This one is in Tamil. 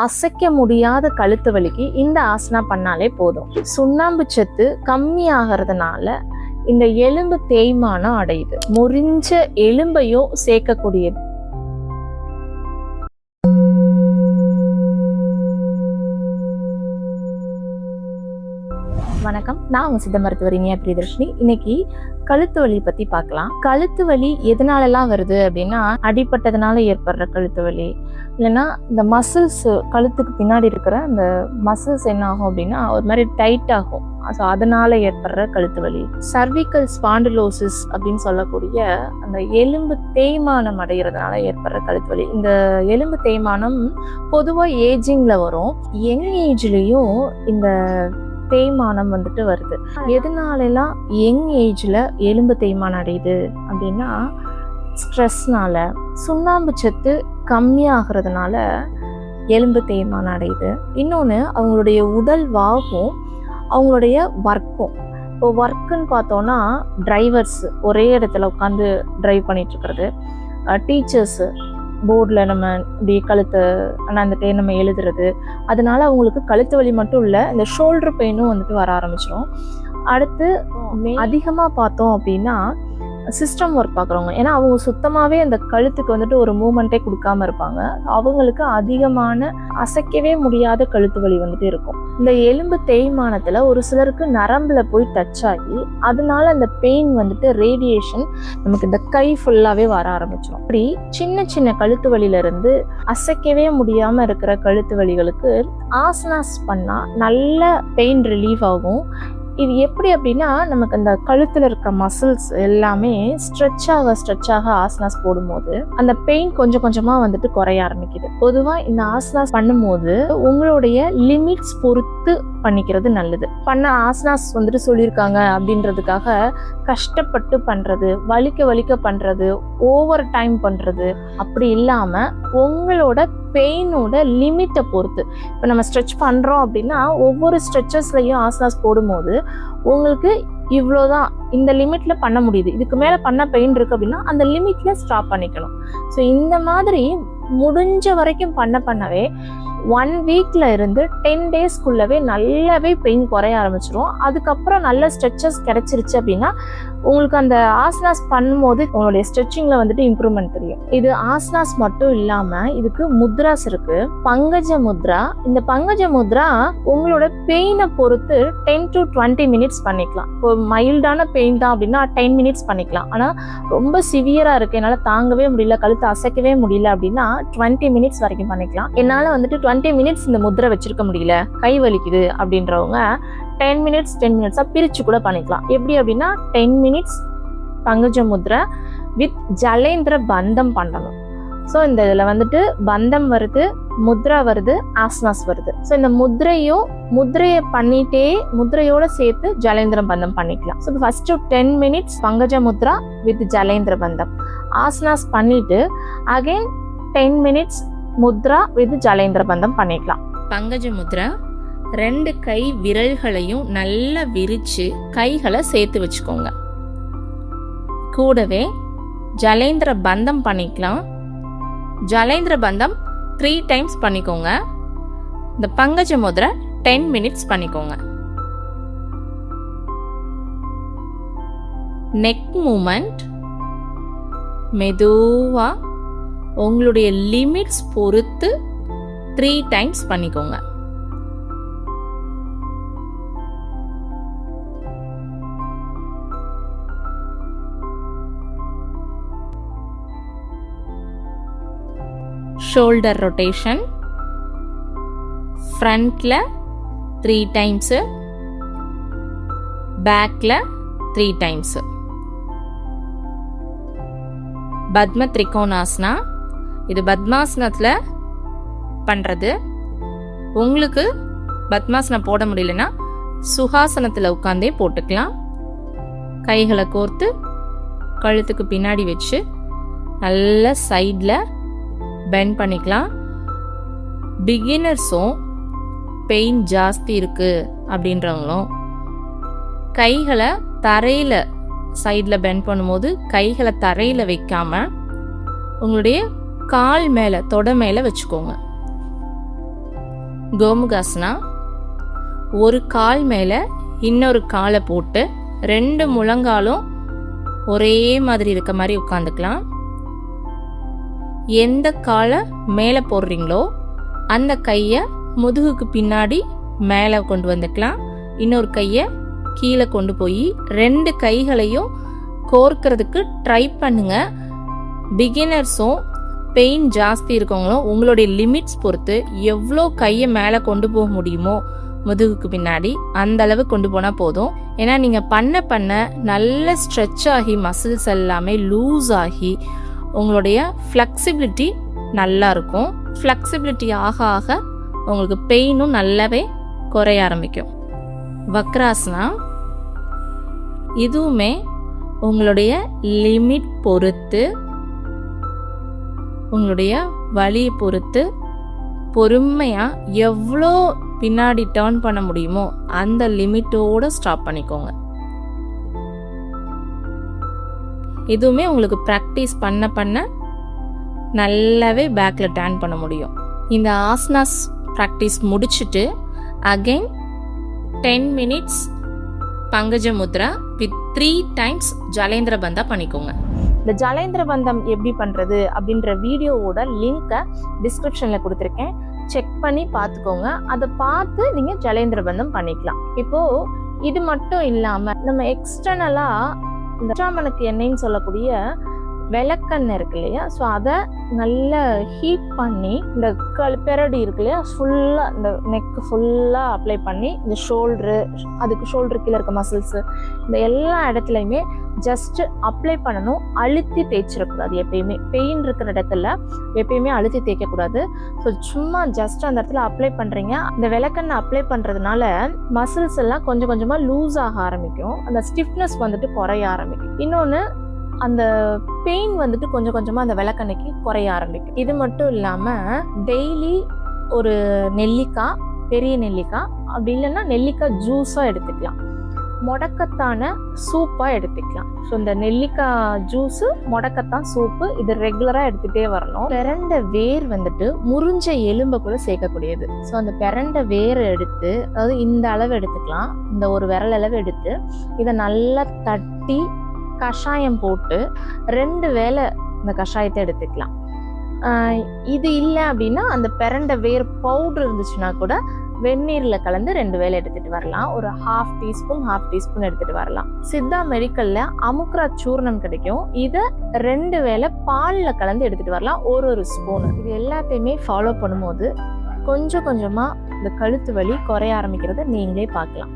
அசைக்க முடியாத கழுத்து வலிக்கு இந்த ஆசனா பண்ணாலே போதும். சுண்ணாம்பு சத்து கம்மி ஆகிறதுனால இந்த எலும்பு தேய்மானம் அடையுது. முறிஞ்ச எலும்பையும் சேர்க்கக்கூடியது. வணக்கம், நான் உங்க சித்த மருத்துவர் இனியா பிரியதர்ஷினி. இன்னைக்கு கழுத்து வலி பத்தி பார்க்கலாம். கழுத்து வலி எதனாலலாம் வருது அப்படின்னா, அடிபட்டதுனால ஏற்படுற கழுத்து வலி, இல்லைன்னா இந்த மசில்ஸ் கழுத்துக்கு பின்னாடி இருக்கிற அந்த மசில்ஸ் என்ன ஆகும் அப்படின்னா ஒரு மாதிரி டைட் ஆகும். ஸோ அதனால ஏற்படுற கழுத்து வலி. சர்விக்கல் ஸ்பாண்டிலோசிஸ் அப்படின்னு சொல்லக்கூடிய அந்த எலும்பு தேய்மானம் அடைகிறதுனால ஏற்படுற கழுத்து வலி. இந்த எலும்பு தேய்மானம் பொதுவாக ஏஜிங்ல வரும். யங் ஏஜ்லயும் இந்த தேய்மானம் வருது. எதனாலலாம் யங் ஏஜ்ல எலும்பு தேய்மானம் அடையுது அப்படின்னா, ஸ்ட்ரெஸ்னால, சுண்ணாம்பு சத்து கம்மியாகிறதுனால எலும்பு தேய்மானம் அடையுது. இன்னொன்று, அவங்களுடைய உடல் வாகும் அவங்களுடைய ஒர்க்கும். இப்போ ஒர்க்குன்னு பார்த்தோன்னா, டிரைவர்ஸ் ஒரே இடத்துல உட்காந்து டிரைவ் பண்ணிட்டு இருக்கிறது, டீச்சர்ஸு போர்டில் நம்ம இப்படி கழுத்து அண்ணாந்துட்டே நம்ம எழுதுறது, அதனால அவங்களுக்கு கழுத்து வலி மட்டும் இல்லை, இந்த ஷோல்டர் பெயினும் வர ஆரம்பிச்சிடும். அடுத்து அதிகமாக பார்த்தோம் அப்படின்னா சிஸ்டம் ஒர்க் பார்க்குறவங்க, ஏன்னா அவங்க சுத்தமாகவே அந்த கழுத்துக்கு ஒரு மூமெண்ட்டே கொடுக்காம இருப்பாங்க. அவங்களுக்கு அதிகமான அசைக்கவே முடியாத கழுத்து வலி இருக்கும். இந்த எலும்பு தேய்மானத்தில் ஒரு சிலருக்கு நரம்புல போய் டச் ஆகி அதனால அந்த பெயின் ரேடியேஷன் நமக்கு இந்த கை ஃபுல்லாகவே வர ஆரம்பிச்சிடும். அப்படி சின்ன சின்ன கழுத்து வலியிலிருந்து அசைக்கவே முடியாமல் இருக்கிற கழுத்து வலிகளுக்கு ஆசனாஸ் பண்ணால் நல்ல பெயின் ரிலீஃப் ஆகும். இது எப்படி அப்படின்னா, நமக்கு அந்த கழுத்தில் இருக்க மசில்ஸ் எல்லாமே ஸ்ட்ரெச் ஆக ஆசனாஸ் போடும்போது அந்த பெயின் கொஞ்சம் கொஞ்சமாக குறைய ஆரம்பிக்குது. பொதுவாக இந்த ஆசனாஸ் பண்ணும்போது உங்களுடைய லிமிட்ஸ் பொறுத்து பண்ணிக்கிறது நல்லது. பண்ண ஆசனாஸ் சொல்லியிருக்காங்க அப்படின்றதுக்காக கஷ்டப்பட்டு பண்ணுறது, வலிக்க பண்ணுறது, ஓவர் டைம் பண்ணுறது அப்படி இல்லாமல் உங்களோட பெயினோட லிமிட்டை பொறுத்து. இப்போ நம்ம ஸ்ட்ரெச் பண்ணுறோம் அப்படின்னா ஒவ்வொரு ஸ்ட்ரெச்சஸ்லையும் ஆசனாஸ் போடும்போது உங்களுக்கு இவ்வளோதான், இந்த லிமிட்டில் பண்ண முடியுது, இதுக்கு மேலே பண்ண பெயின் இருக்குது அப்படின்னா அந்த லிமிட்டில் ஸ்டாப் பண்ணிக்கணும். ஸோ இந்த மாதிரி முடிஞ்ச வரைக்கும் பண்ணவே 1 வீக்ல இருந்து 10 டேஸ்க்குள்ளவே நல்லாவே பெயின் குறைய ஆரம்பிச்சிடும். அதுக்கப்புறம் நல்ல ஸ்ட்ரெச்சஸ் கிடைச்சிருச்சு அப்படின்னா உங்களுக்கு அந்த ஆசனாஸ் பண்ணும்போது உங்களுடைய ஸ்ட்ரெச்சிங்ல இம்ப்ரூவ்மெண்ட் தெரியும். இது ஆசனாஸ் மட்டும் இல்லாம இதுக்கு முத்ராஸ் இருக்கு. பங்கஜ முத்ரா. இந்த பங்கஜ முத்ரா உங்களோட பெயினை பொறுத்து 10 to 20 மினிட்ஸ் பண்ணிக்கலாம். இப்போ மைல்டான பெயின் தான் அப்படின்னா 10 மினிட்ஸ் பண்ணிக்கலாம். ஆனா ரொம்ப சிவியரா இருக்கு, என்னால தாங்கவே முடியல, கழுத்து அசைக்கவே முடியல அப்படின்னா 20 மினிட்ஸ் வரைக்கும் பண்ணிக்கலாம். என்னால 20 மினிட்ஸ் இந்த முத்ரை வச்சிருக்க முடியல, கை வலிக்குது அப்படின்றவங்க 10 மினிட்ஸா பிரிச்சு கூட பண்ணிக்கலாம். எப்படி அப்படின்னா 10 மினிட்ஸ் பங்கஜ முத்ரை வித் ஜலேந்திர பந்தம் பண்ணணும். ஸோ இந்த இதில் பந்தம் வருது, முத்ரா வருது, ஆசனாஸ் வருது. ஸோ இந்த முத்ரையை பண்ணிட்டே முத்ரையோட சேர்த்து ஜலேந்திர பந்தம் பண்ணிக்கலாம். So first 10 minutes Pankaja mudra with Jalandhara bandham, asanas பண்ணிட்டு again 10 minutes mudra with Jalandhara bandham பண்ணிக்கலாம். பங்கஜ முத்ரா 2 கை விரல்களையும் நல்லா விரிச்சு கைகளை சேர்த்து வச்சுக்கோங்க. கூடவே ஜலேந்திர பந்தம் பண்ணிக்கலாம். ஜலேந்திர பந்தம் 3 டைம்ஸ் பண்ணிக்கோங்க. இந்த பங்கஜ முத்ரா 10 மினிட்ஸ் பண்ணிக்கோங்க. நெக் மூமெண்ட் மெதுவா உங்களுடைய லிமிட்ஸ் பொறுத்து 3 டைம்ஸ் பண்ணிக்கோங்க. ஷோல்டர் ரொட்டேஷன் ஃப்ரண்ட்ல 3 டைம்ஸ், பேக்ல 3 டைம்ஸ். பத்ம திரிகோணாசனா, இது பத்மாசனத்தில் பண்ணுறது. உங்களுக்கு பத்மாசனம் போட முடியலன்னா சுகாசனத்தில் உட்காந்தே போட்டுக்கலாம். கைகளை கோர்த்து கழுத்துக்கு பின்னாடி வச்சு நல்ல சைடில் பெண்ட் பண்ணிக்கலாம். பிகினர்ஸும் பெயின் ஜாஸ்தி இருக்குது அப்படின்றவங்களும் கைகளை தரையில் சைடில் பெண்ட் பண்ணும்போது கைகளை தரையில் வைக்காமல் உங்களுடைய கால் மேலே, தொடை மேலே வச்சுக்கோங்க. கோமுகாசனா. ஒரு கால் மேலே இன்னொரு காலை போட்டு 2 முழங்காலும் ஒரே மாதிரி இருக்க மாதிரி உட்காந்துக்கலாம். எந்த காலை மேலே போடுறீங்களோ அந்த கையை முதுகுக்கு பின்னாடி மேலே கொண்டு வந்துக்கலாம். இன்னொரு கையை கீழே கொண்டு போய் 2 கைகளையும் கோர்க்கிறதுக்கு ட்ரை பண்ணுங்க. பிகினர்ஸும் பெயின் ஜாஸ்தி இருக்கவங்களும் உங்களுடைய லிமிட்ஸ் பொறுத்து எவ்வளோ கையை மேலே கொண்டு போக முடியுமோ முதுகுக்கு பின்னாடி அந்த அளவு கொண்டு போனால் போதும். ஏன்னா நீங்கள் பண்ண நல்ல ஸ்ட்ரெச் ஆகி மசில்ஸ் எல்லாமே லூஸ் ஆகி உங்களுடைய ஃப்ளெக்சிபிலிட்டி நல்லா இருக்கும். ஃப்ளெக்சிபிலிட்டி ஆக ஆக உங்களுக்கு பெயினும் நல்லாவே குறைய ஆரம்பிக்கும். வக்ராசனா, இதுவுமே உங்களுடைய லிமிட் பொறுத்து உங்களுடைய வலியை பொறுத்து பொறுமையாக எவ்வளோ பின்னாடி டர்ன் பண்ண முடியுமோ அந்த லிமிட்டோடு ஸ்டாப் பண்ணிக்கோங்க. இதுவுமே உங்களுக்கு ப்ராக்டிஸ் பண்ண நல்லாவே பேக்கில் டர்ன் பண்ண முடியும். இந்த ஆசனாஸ் ப்ராக்டிஸ் முடிச்சுட்டு again 10 minutes Pankaja mudra with 3 times ஜலேந்திர பந்தா பண்ணிக்கோங்க. இந்த ஜலேந்திர பந்தம் எப்படி பண்ணுறது அப்படின்ற வீடியோவோட லிங்க்கை டிஸ்கிரிப்ஷனில் கொடுத்துருக்கேன். செக் பண்ணி பார்த்துக்கோங்க. அதை பார்த்து நீங்கள் ஜலேந்திர பந்தம் பண்ணிக்கலாம். இப்போது இது மட்டும் இல்லாமல் நம்ம எக்ஸ்டர்னலாக இந்த சாமனுக்கு எண்ணெய்ன்னு சொல்லக்கூடிய விளக்கெண்ணெய் இருக்கு இல்லையா, ஸோ அதை நல்லா ஹீட் பண்ணி இந்த பெரடி இருக்கு இல்லையா ஃபுல்லாக இந்த நெக்கு ஃபுல்லாக அப்ளை பண்ணி இந்த ஷோல்ட்ரு, அதுக்கு ஷோல்ட்ரு கீழே இருக்க மசில்ஸு, இந்த எல்லா இடத்துலையுமே ஜஸ்ட்டு அப்ளை பண்ணணும். அழுத்தி தேய்ச்சிடக்கூடாது. எப்பயுமே பெயின் இருக்கிற இடத்துல எப்பயுமே அழுத்தி தேய்க்கக்கூடாது. ஸோ சும்மா ஜஸ்ட் அந்த இடத்துல அப்ளை பண்ணுறீங்க. அந்த விளக்கெண்ணெய் அப்ளை பண்ணுறதுனால மசில்ஸ் எல்லாம் கொஞ்சம் கொஞ்சமாக லூஸ் ஆக ஆரம்பிக்கும். அந்த ஸ்டிஃப்னஸ் வந்துட்டு குறைய ஆரம்பிக்கும். இன்னொன்று, அந்த பெயின் வந்துட்டு கொஞ்சம் கொஞ்சமாக அந்த விளக்கெண்ணெய்க்கு குறைய ஆரம்பிக்கும். இது மட்டும் இல்லாமல் டெய்லி ஒரு நெல்லிக்காய், பெரிய நெல்லிக்காய், அப்படி இல்லைன்னா நெல்லிக்காய் ஜூஸாக எடுத்துக்கலாம். முடக்கத்தான சூப்பாக எடுத்துக்கலாம். ஸோ இந்த நெல்லிக்காய் ஜூஸு, முடக்கத்தான் சூப்பு, இது ரெகுலராக எடுத்துகிட்டே வரணும். பிறண்ட வேர் வந்துட்டு முறிஞ்ச எலும்பை கூட சேர்க்கக்கூடியது. ஸோ அந்த பிறண்ட வேரை எடுத்து, அதாவது இந்த அளவு எடுத்துக்கலாம், இந்த ஒரு விரல் அளவு எடுத்து இதை நல்லா தட்டி கஷாயம் போட்டு 2 வேளை இந்த கஷாயத்தை எடுத்துக்கலாம். இது இல்லை அப்படின்னா அந்த பிறண்ட வேர் பவுடர் இருந்துச்சுன்னா கூட வெந்நீரில் கலந்து 2 வேளை எடுத்துகிட்டு வரலாம். ஒரு ½ டீஸ்பூன் எடுத்துகிட்டு வரலாம். சித்தா மெடிக்கலில் அமுக்ரா சூர்ணம் கிடைக்கும். இதை 2 வேளை பாலில் கலந்து எடுத்துகிட்டு வரலாம், ஒரு ஸ்பூனு. இது எல்லாத்தையுமே ஃபாலோ பண்ணும்போது கொஞ்சம் கொஞ்சமாக இந்த கழுத்து வலி குறைய ஆரம்பிக்கிறத நீங்களே பார்க்கலாம்.